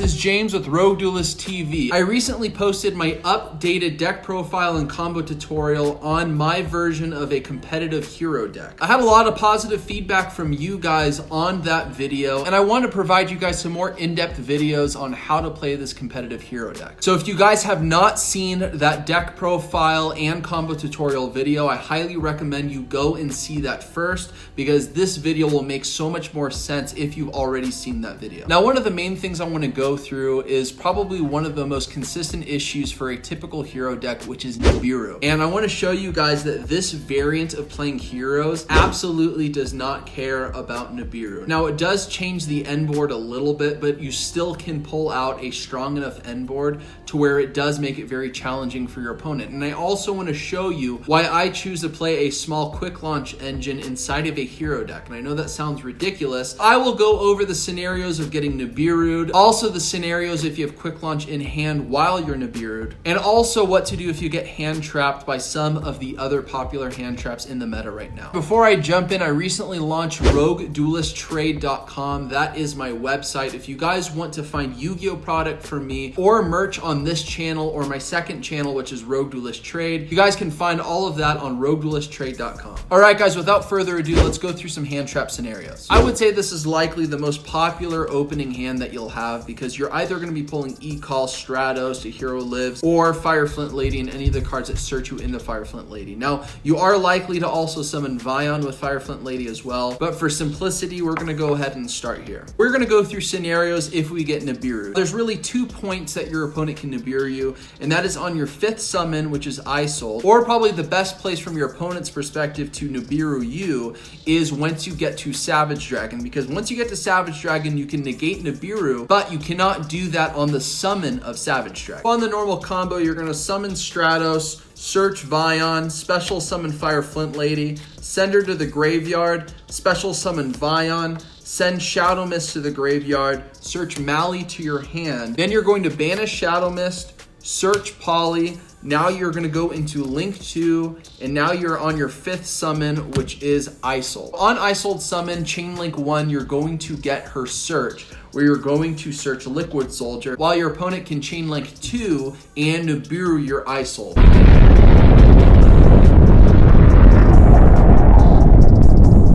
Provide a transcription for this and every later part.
this is James with RogueDuelist TV. I recently posted my updated deck profile and combo tutorial on my version of a competitive hero deck. I had a lot of positive feedback from you guys on that video, and I want to provide you guys some more in-depth videos on how to play this competitive hero deck. So if you guys have not seen that deck profile and combo tutorial video, I highly recommend you go and see that first, because this video will make so much more sense if you've already seen that video. Now, one of the main things I want to go through is probably one of the most consistent issues for a typical hero deck, which is Nibiru. And I want to show you guys that this variant of playing heroes absolutely does not care about Nibiru. Now, it does change the end board a little bit, but you still can pull out a strong enough end board to where it does make it very challenging for your opponent. And I also want to show you why I choose to play a small quick launch engine inside of a hero deck. And I know that sounds ridiculous. I will go over the scenarios of getting Nibiru'd, also the scenarios if you have quick launch in hand while you're Nibiru'd, and also what to do if you get hand trapped by some of the other popular hand traps in the meta right now. Before I jump in, I recently launched RogueDuelistTrade.com. That is my website. If you guys want to find Yu-Gi-Oh product from me or merch on this channel or my second channel, which is Rogue Duelist Trade, you guys can find all of that on RogueDuelistTrade.com. All right, guys, without further ado, let's go through some hand trap scenarios. I would say this is likely the most popular opening hand that you'll have, because you're either going to be pulling E-Call, Stratos to Hero Lives, or Fireflint Lady and any of the cards that search you into Fireflint Lady. Now, you are likely to also summon Vion with Fireflint Lady as well, but for simplicity, we're going to go ahead and start here. We're going to go through scenarios if we get Nibiru. There's really 2 points that your opponent can Nibiru you, and that is on your 5th summon, which is Isold, or probably the best place from your opponent's perspective to Nibiru you is once you get to Savage Dragon, because once you get to Savage Dragon, you can negate Nibiru, but you cannot do that on the summon of Savage Dragon. On the normal combo, you're going to summon Stratos, search Vion, special summon Fireflint Lady, send her to the graveyard, special summon Vion, send Shadow Mist to the graveyard, search Mali to your hand. Then you're going to banish Shadow Mist, search Polly. Now you're going to go into Link 2, and now you're on your 5th summon, which is Isold. On Isold summon, Chain Link 1, you're going to get her search, where you're going to search Liquid Soldier, while your opponent can Chain Link 2 and Nibiru your Isold.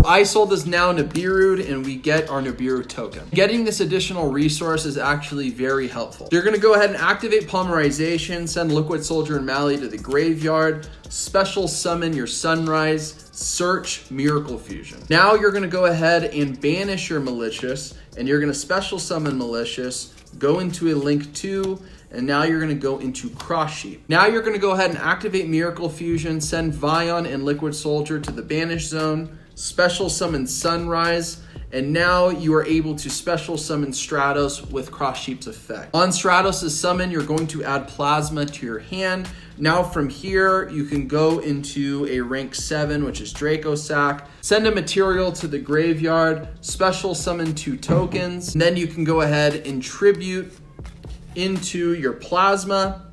Isold is now Nibiru'd, and we get our Nibiru token. Getting this additional resource is actually very helpful. So you're going to go ahead and activate Polymerization, send Liquid Soldier and Mali to the graveyard, special summon your Sunrise, search Miracle Fusion. Now you're going to go ahead and banish your Malicious, and you're going to special summon Malicious, go into a Link 2, and now you're going to go into Cross Sheep. Now you're going to go ahead and activate Miracle Fusion, send Vion and Liquid Soldier to the banish zone, special summon Sunrise, and now you are able to special summon Stratos with Cross Sheep's effect. On Stratos' summon, you're going to add Plasma to your hand. Now from here, you can go into a rank 7, which is Draco Sack, send a material to the graveyard, special summon 2 tokens, and then you can go ahead and tribute into your Plasma,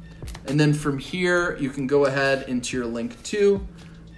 and then from here, you can go ahead into your Link 2,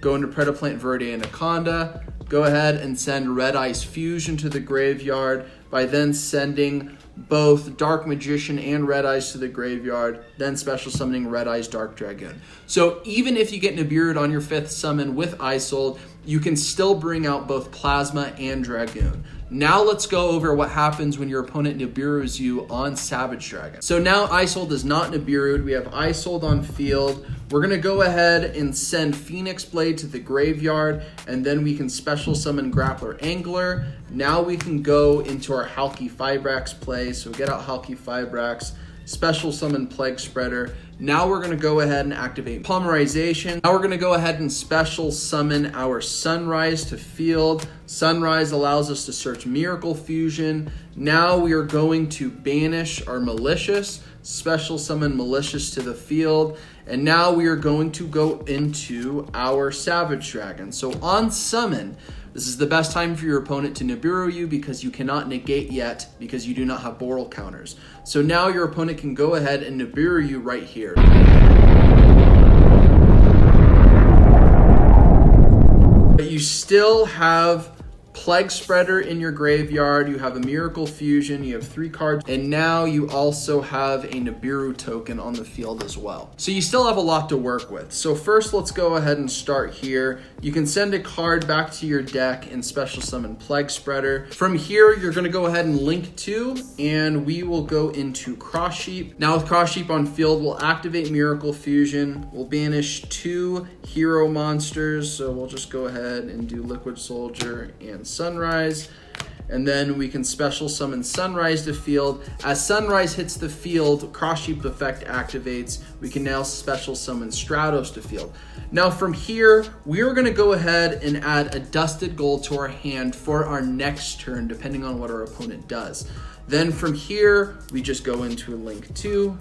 go into Predaplant Verde Anaconda, go ahead and send Red Eyes Fusion to the graveyard by then sending both Dark Magician and Red Eyes to the graveyard, then special summoning Red Eyes Dark Dragoon. So even if you get Nibiru'd on your 5th summon with Isold, you can still bring out both Plasma and Dragoon. Now let's go over what happens when your opponent Nibiru's you on Savage Dragon. So now Isold is not Nibiru'd. We have Isold on field. We're going to go ahead and send Phoenix Blade to the graveyard, and then we can special summon Grappler Angler. Now we can go into our Halki Fibrax play. So get out Halki Fibrax, special summon Plague Spreader. Now we're going to go ahead and activate Polymerization. Now we're going to go ahead and special summon our Sunrise to field. Sunrise allows us to search Miracle Fusion. Now we are going to banish our Malicious, special summon Malicious to the field, and now we are going to go into our Savage Dragon. So on summon, this is the best time for your opponent to Nibiru you, because you cannot negate yet because you do not have Boral counters. So now your opponent can go ahead and Nibiru you right here. But you still have Plague Spreader in your graveyard, you have a Miracle Fusion, you have 3 cards, and now you also have a Nibiru token on the field as well. So you still have a lot to work with. So first, let's go ahead and start here. You can send a card back to your deck and special summon Plague Spreader. From here, you're gonna go ahead and link 2, and we will go into Cross Sheep. Now with Cross Sheep on field, we'll activate Miracle Fusion. We'll banish 2 hero monsters. So we'll just go ahead and do Liquid Soldier and Sunrise. And then we can special summon Sunrise to field. As Sunrise hits the field, Cross Sheep effect activates. We can now special summon Stratos to field. Now from here, we are gonna go ahead and add a Dusted Gold to our hand for our next turn, depending on what our opponent does. Then from here, we just go into Link 2,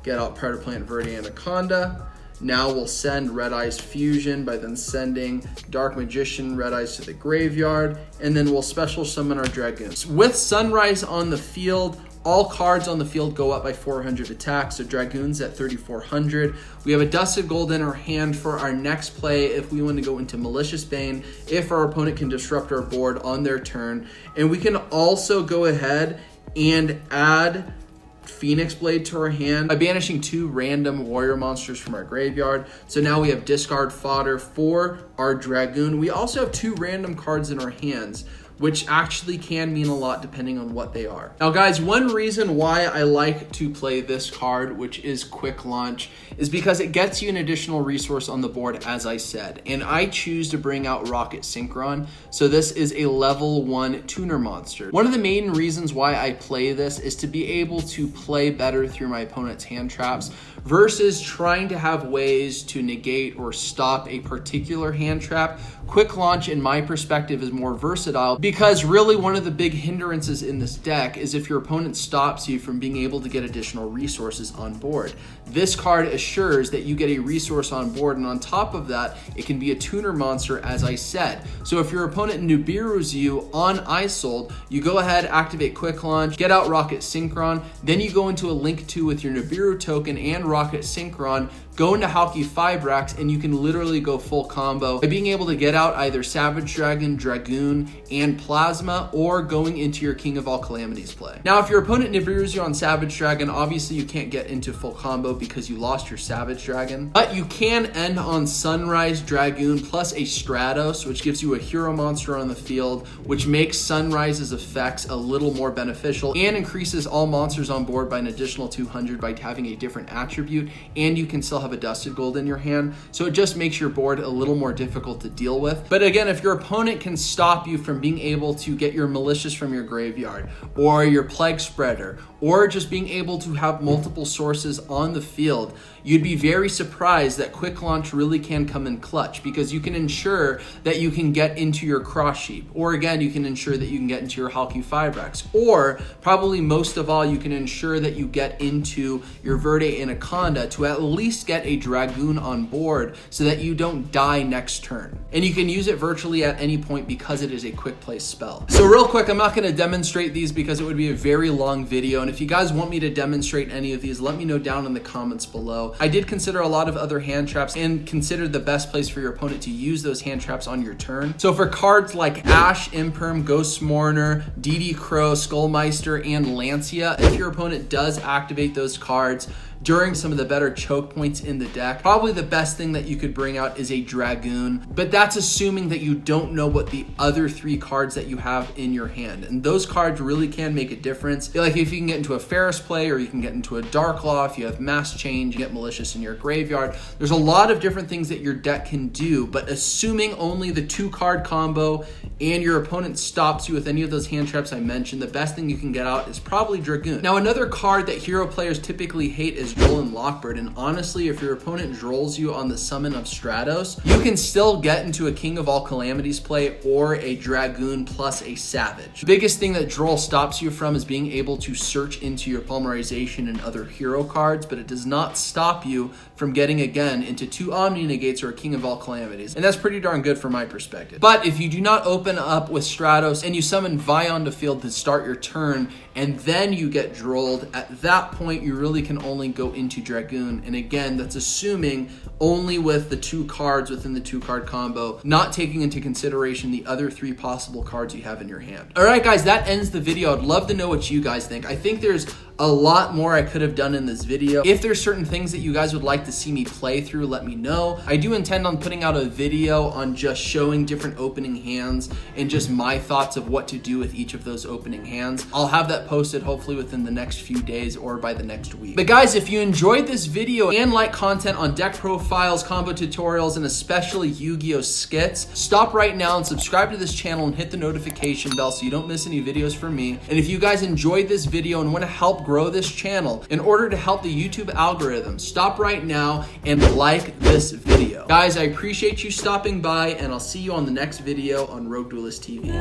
get out Predator Plant Verde Anaconda. Now we'll send Red Eyes Fusion by then sending Dark Magician Red Eyes to the graveyard, and then we'll special summon our Dragoons. With Sunrise on the field, all cards on the field go up by 400 attack, so Dragoons at 3,400. We have a Dusted Gold in our hand for our next play if we want to go into Malicious Bane, if our opponent can disrupt our board on their turn. And we can also go ahead and add Phoenix Blade to our hand by banishing 2 random warrior monsters from our graveyard. So now we have discard fodder for our Dragoon. We also have 2 random cards in our hands, which actually can mean a lot depending on what they are. Now guys, one reason why I like to play this card, which is Quick Launch, is because it gets you an additional resource on the board, as I said, and I choose to bring out Rocket Synchron, so this is a level 1 tuner monster. One of the main reasons why I play this is to be able to play better through my opponent's hand traps versus trying to have ways to negate or stop a particular hand trap. Quick Launch, in my perspective, is more versatile because really one of the big hindrances in this deck is if your opponent stops you from being able to get additional resources on board. This card assures that you get a resource on board, and on top of that, it can be a tuner monster, as I said. So if your opponent Nirbiru's you on Isold, you go ahead, activate Quick Launch, get out Rocket Synchron, then you go into a Link 2 with your Nibiru token and Rocket Synchron, go into Halki Fibrax, and you can literally go full combo by being able to get out either Savage Dragon, Dragoon, and Plasma, or going into your King of All Calamities play. Now, if your opponent Nibiru's you on Savage Dragon, obviously you can't get into full combo because you lost your Savage Dragon, but you can end on Sunrise Dragoon plus a Stratos, which gives you a hero monster on the field, which makes Sunrise's effects a little more beneficial and increases all monsters on board by an additional 200 by having a different attribute, and you can still have a Dusted Gold in your hand, so it just makes your board a little more difficult to deal with. But again, if your opponent can stop you from being able to get your Malicious from your graveyard, or your Plague Spreader, or just being able to have multiple sources on the field, you'd be very surprised that Quick Launch really can come in clutch, because you can ensure that you can get into your Cross Sheep, or again, you can ensure that you can get into your Halki Fibrax, or probably most of all, you can ensure that you get into your Verde Anaconda to at least get a Dragoon on board so that you don't die next turn. And you can use it virtually at any point because it is a quick play spell. So real quick, I'm not going to demonstrate these because it would be a very long video, and if you guys want me to demonstrate any of these, let me know down in the comments below. I did consider a lot of other hand traps and considered the best place for your opponent to use those hand traps on your turn. So for cards like Ash, Imperm, Ghost Mourner, DD Crow, Skullmeister, and Lancia, if your opponent does activate those cards during some of the better choke points in the deck, probably the best thing that you could bring out is a Dragoon, but that's assuming that you don't know what the other 3 cards that you have in your hand, and those cards really can make a difference. Like if you can get into a Ferris play, or you can get into a Dark Law, if you have Mass Change, you get Malicious in your graveyard. There's a lot of different things that your deck can do, but assuming only the 2-card combo and your opponent stops you with any of those hand traps I mentioned, the best thing you can get out is probably Dragoon. Now, another card that hero players typically hate is Droll and Lockbird, and honestly, if your opponent drolls you on the summon of Stratos, you can still get into a King of All Calamities play or a Dragoon plus a Savage. The biggest thing that Droll stops you from is being able to search into your Polymerization and other hero cards, but it does not stop you from getting again into 2 Omni Negates or a King of All Calamities, and that's pretty darn good from my perspective. But if you do not open up with Stratos and you summon Vion to field to start your turn, and then you get drolled, at that point you really can only go go into Dragoon. And again, that's assuming only with the 2 cards within the 2-card combo, not taking into consideration the other 3 possible cards you have in your hand. All right, guys, that ends the video. I'd love to know what you guys think. I think there's a lot more I could have done in this video. If there's certain things that you guys would like to see me play through, let me know. I do intend on putting out a video on just showing different opening hands and just my thoughts of what to do with each of those opening hands. I'll have that posted hopefully within the next few days or by the next week. But guys, if you enjoyed this video and like content on deck profiles, combo tutorials, and especially Yu-Gi-Oh skits, stop right now and subscribe to this channel and hit the notification bell so you don't miss any videos from me. And if you guys enjoyed this video and want to help grow this channel, in order to help the YouTube algorithm, stop right now and like this video. Guys, I appreciate you stopping by, and I'll see you on the next video on RogueDuelist TV.